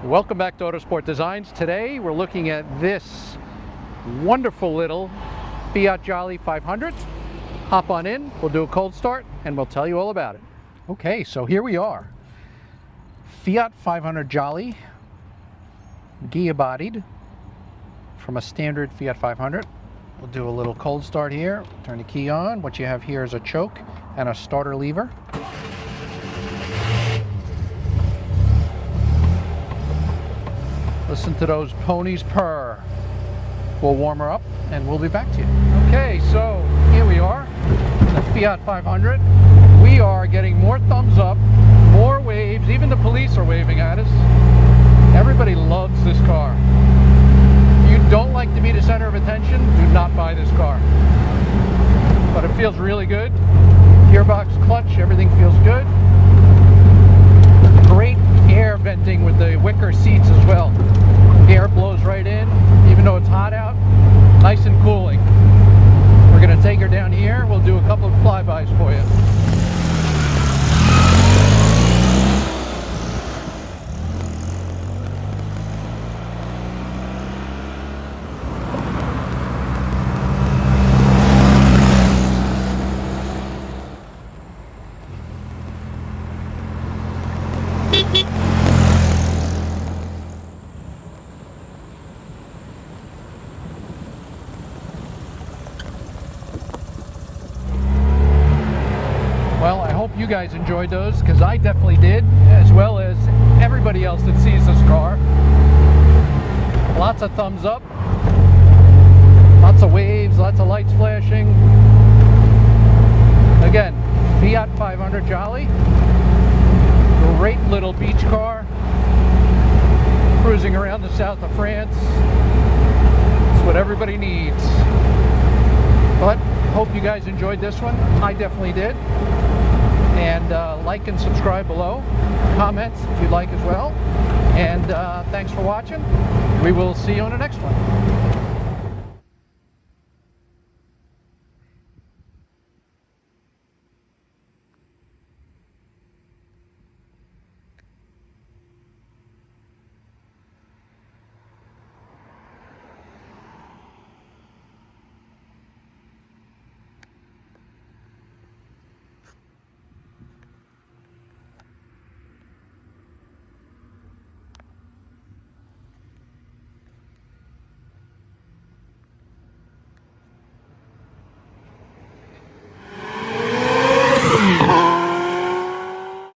Welcome back to Autosport Designs. Today we're looking at this wonderful little Fiat Jolly 500. Hop on in, we'll do a cold start, and we'll tell you all about it. Okay, so here we are. Fiat 500 Jolly, Ghia bodied, from a standard Fiat 500. We'll do a little cold start here, turn the key on. What you have here is a choke and a starter lever. Listen to those ponies purr. We'll warm her up and we'll be back to you. Okay, so here we are, the Fiat 500. We are getting more thumbs up, more waves, even the police are waving at us. Everybody loves this car. If you don't like to be the center of attention, do not buy this car. But it feels really good. Gearbox clutch, everything feels good. Great air venting with the Wicker seats as well. Air blows right in, even though it's hot out, nice and cooling. We're going to take her down here. We'll do a couple of flybys for you. Well, I hope you guys enjoyed those, because I definitely did, as well as everybody else that sees this car. Lots of thumbs up, lots of waves, lots of lights flashing. Again, Fiat 500 Jolly, great little beach car, cruising around the south of France. It's what everybody needs. But hope you guys enjoyed this one. I definitely did. And like and subscribe below. Comments if you'd like as well. And thanks for watching. We will see you on the next one.